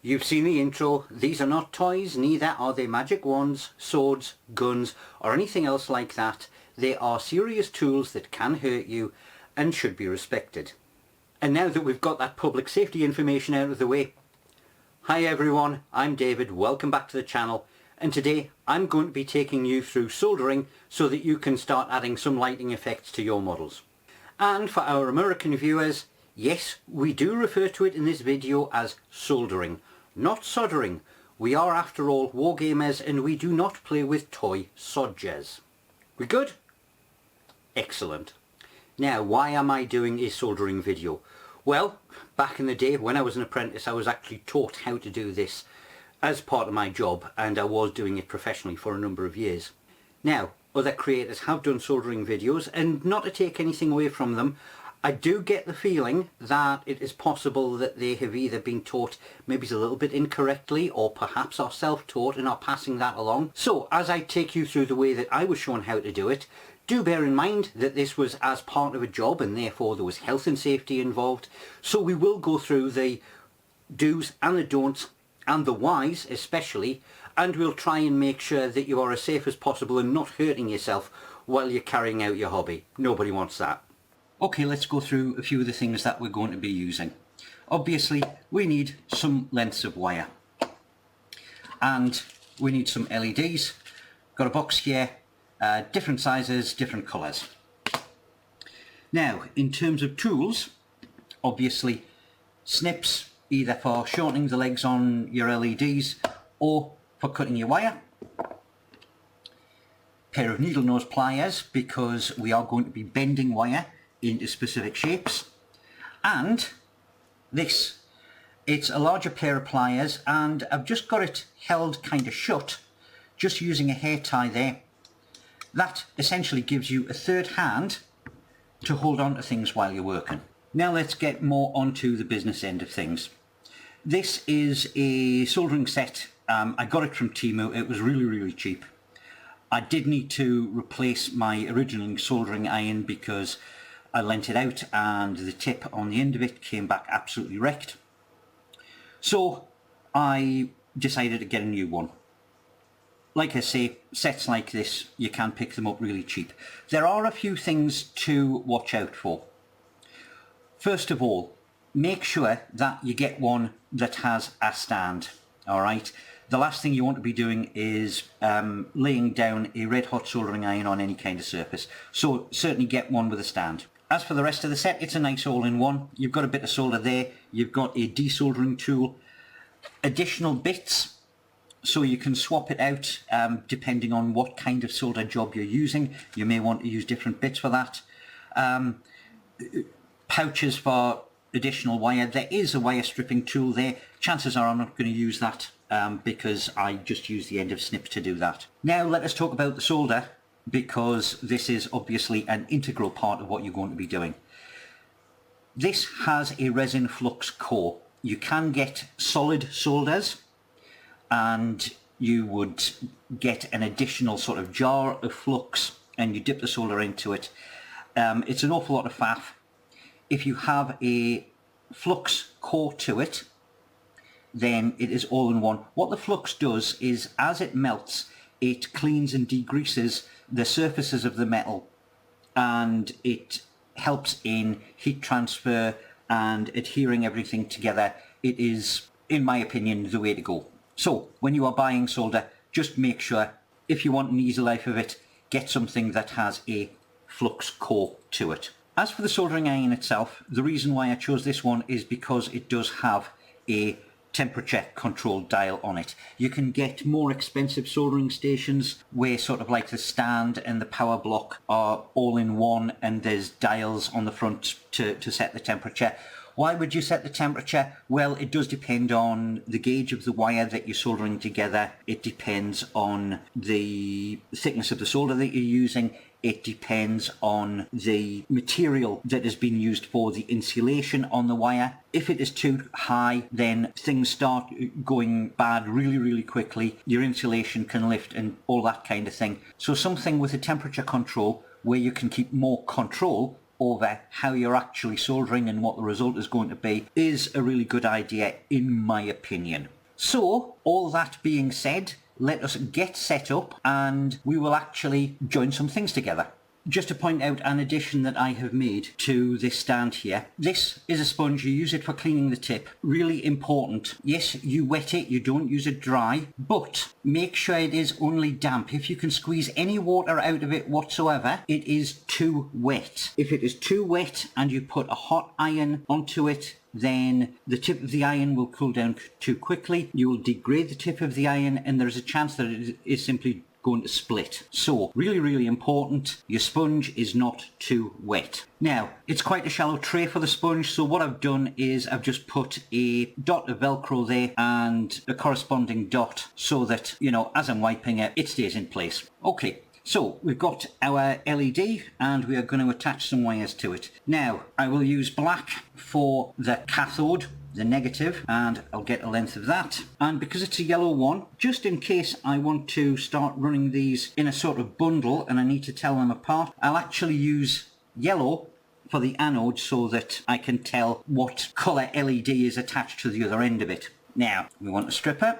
You've seen the intro. These are not toys, neither are they magic wands, swords, guns or anything else like that. They are serious tools that can hurt you and should be respected. And now that we've got that public safety information out of the way, hi everyone, I'm David, welcome back to the channel, and today I'm going to be taking you through soldering so that you can start adding some lighting effects to your models. And for our American viewers, yes, we do refer to it in this video as soldering, not soldering. We are after all wargamers and we do not play with toy sodgers. We good? Excellent. Now, why am I doing a soldering video? Well, back in the day when I was an apprentice, I was actually taught how to do this as part of my job, and I was doing it professionally for a number of years. Now, other creators have done soldering videos, and not to take anything away from them, I do get the feeling that it is possible that they have either been taught maybe a little bit incorrectly or perhaps are self-taught and are passing that along. So as I take you through the way that I was shown how to do it, do bear in mind that this was as part of a job and therefore there was health and safety involved. So we will go through the do's and the don'ts and the whys especially, and we'll try and make sure that you are as safe as possible and not hurting yourself while you're carrying out your hobby. Nobody wants that. Okay, let's go through a few of the things that we're going to be using. Obviously, we need some lengths of wire. And we need some LEDs. Got a box here, different sizes, different colours. Now, in terms of tools, obviously, snips, either for shortening the legs on your LEDs or for cutting your wire. Pair of needle nose pliers, because we are going to be bending wire into specific shapes. And this, it's a larger pair of pliers, and I've just got it held kind of shut, just using a hair tie there. That essentially gives you a third hand to hold on to things while you're working. Now let's get more onto the business end of things. This is a soldering set. I got it from Temu. It was really cheap. I did need to replace my original soldering iron because I lent it out and the tip on the end of it came back absolutely wrecked. So I decided to get a new one. Like I say, sets like this, you can pick them up really cheap. There are a few things to watch out for. First of all, make sure that you get one that has a stand. Alright, the last thing you want to be doing is laying down a red hot soldering iron on any kind of surface. So certainly get one with a stand. As for the rest of the set, it's a nice all-in-one. You've got a bit of solder there, you've got a desoldering tool, additional bits so you can swap it out depending on what kind of solder job you're using. You may want to use different bits for that. Pouches for additional wire. There is a wire stripping tool there. Chances are I'm not going to use that because I just use the end of snips to do that. Now let us talk about the solder, because this is obviously an integral part of what you're going to be doing. This has a resin flux core. You can get solid solders and you would get an additional sort of jar of flux and you dip the solder into it. It's an awful lot of faff. If you have a flux core to it, then it is all in one. What the flux does is, as it melts, it cleans and degreases the surfaces of the metal, and it helps in heat transfer and adhering everything together. It is, in my opinion, the way to go. So when you are buying solder, just make sure, if you want an easy life of it, get something that has a flux core to it. As for the soldering iron itself, the reason why I chose this one is because it does have a temperature control dial on it. You can get more expensive soldering stations where sort of like the stand and the power block are all in one and there's dials on the front to set the temperature. Why would you set the temperature? Well, it does depend on the gauge of the wire that you're soldering together. It depends on the thickness of the solder that you're using. It depends on the material that has been used for the insulation on the wire. If it is too high, then things start going bad really quickly. Your insulation can lift and all that kind of thing. So something with a temperature control where you can keep more control over how you're actually soldering and what the result is going to be is a really good idea, in my opinion. So, all that being said, let us get set up and we will actually join some things together. Just to point out an addition that I have made to this stand here. This is a sponge, you use it for cleaning the tip. Really important. Yes, you wet it, you don't use it dry, but make sure it is only damp. If you can squeeze any water out of it whatsoever, it is too wet. If it is too wet and you put a hot iron onto it, then the tip of the iron will cool down too quickly. You will degrade the tip of the iron and there's a chance that it is simply going to split. So really important, your sponge is not too wet. Now it's quite a shallow tray for the sponge, so what I've done is I've just put a dot of velcro there and a corresponding dot so that, you know, as I'm wiping it, it stays in place. Okay, so we've got our LED and we are going to attach some wires to it. Now I will use black for the cathode, the negative, and I'll get a length of that. And because it's a yellow one, just in case I want to start running these in a sort of bundle and I need to tell them apart, I'll actually use yellow for the anode so that I can tell what colour LED is attached to the other end of it. Now we want a stripper.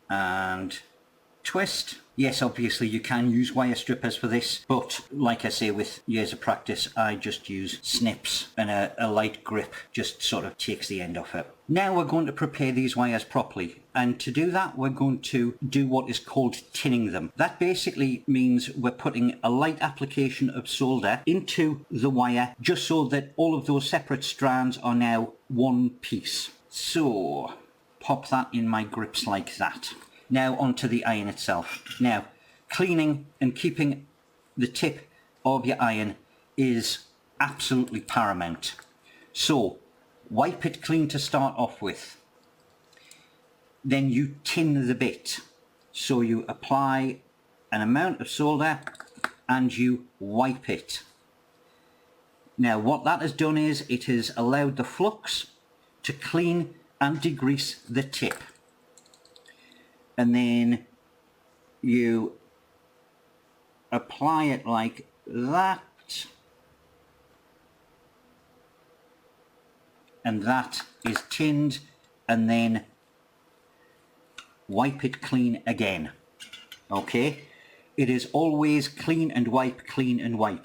And twist. Yes, obviously you can use wire strippers for this, but like I say, with years of practice, I just use snips and a light grip just sort of takes the end off it. Now we're going to prepare these wires properly, and to do that we're going to do what is called tinning them. That basically means we're putting a light application of solder into the wire just so that all of those separate strands are now one piece. So pop that in my grips like that. Now onto the iron itself. Now, cleaning and keeping the tip of your iron is absolutely paramount. So, wipe it clean to start off with. Then you tin the bit. So you apply an amount of solder and you wipe it. Now what that has done is it has allowed the flux to clean and degrease the tip. And then you apply it like that, and that is tinned, and then wipe it clean again. Okay, it is always clean and wipe, clean and wipe.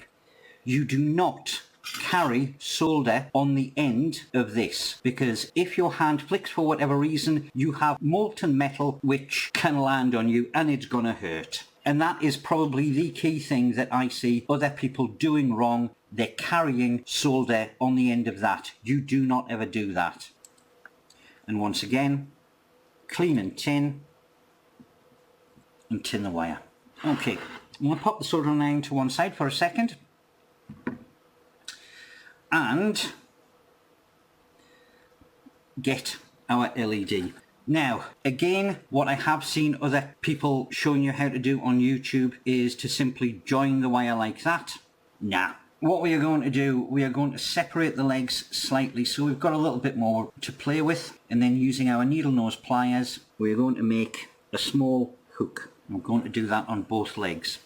You do not carry solder on the end of this, because if your hand flicks for whatever reason, you have molten metal which can land on you and it's gonna hurt. And that is probably the key thing that I see other people doing wrong. They're carrying solder on the end of that. You do not ever do that. And once again, clean and tin the wire. Okay, I'm going to pop the soldering iron to one side for a second. And get our LED. Now, again, what I have seen other people showing you how to do on YouTube is to simply join the wire like that. Nah. What we are going to do, we are going to separate the legs slightly so we've got a little bit more to play with, and then using our needle nose pliers, we're going to make a small hook. I'm going to do that on both legs.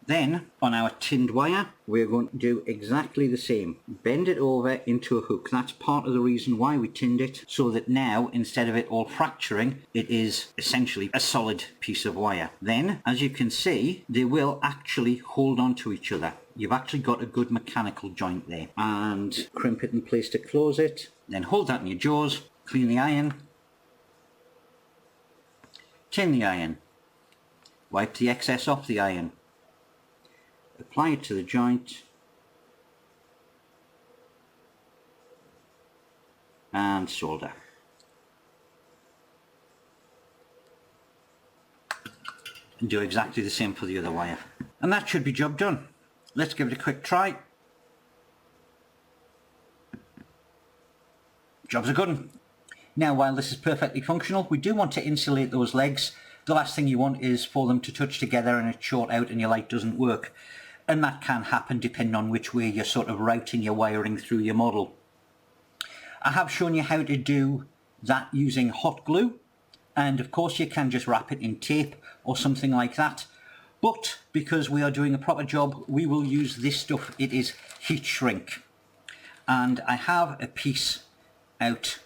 Then, on our tinned wire, we're going to do exactly the same. Bend it over into a hook. That's part of the reason why we tinned it, so that now, instead of it all fracturing, it is essentially a solid piece of wire. Then, as you can see, they will actually hold on to each other. You've actually got a good mechanical joint there. And crimp it in place to close it. Then hold that in your jaws, clean the iron, tin the iron, wipe the excess off the iron. Apply it to the joint and solder. And do exactly the same for the other wire. And that should be job done. Let's give it a quick try. Job's a good one. Now, while this is perfectly functional, we do want to insulate those legs. The last thing you want is for them to touch together and it short out and your light doesn't work. And that can happen depending on which way you're sort of routing your wiring through your model. I have shown you how to do that using hot glue, and of course you can just wrap it in tape or something like that, but because we are doing a proper job, we will use this stuff. It is heat shrink. and I have a piece out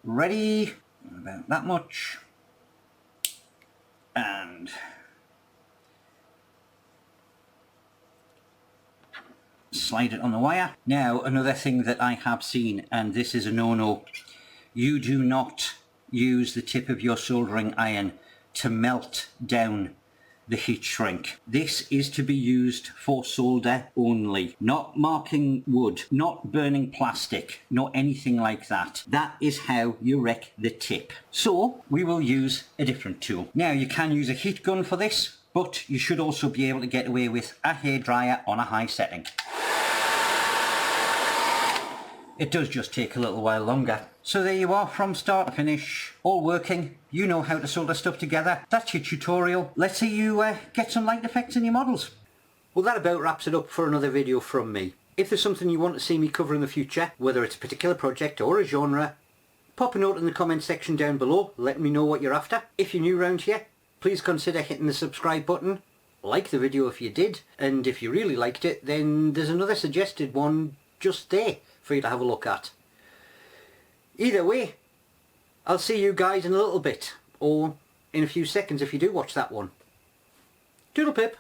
ready, about that much, and slide it on the wire. Now, another thing that I have seen, and this is a no-no, you do not use the tip of your soldering iron to melt down the heat shrink. This is to be used for solder only, not marking wood, not burning plastic, not anything like that. That is how you wreck the tip. So we will use a different tool. Now, you can use a heat gun for this, but you should also be able to get away with a hairdryer on a high setting. It does just take a little while longer. So there you are, from start to finish, all working. You know how to solder stuff together. That's your tutorial. Let's see you get some light effects in your models. Well, that about wraps it up for another video from me. If there's something you want to see me cover in the future, whether it's a particular project or a genre, pop a note in the comment section down below, let me know what you're after. If you're new around here, please consider hitting the subscribe button. Like the video if you did, and if you really liked it, then there's another suggested one just there for you to have a look at. Either way, I'll see you guys in a little bit, or in a few seconds if you do watch that one. Toodle pip.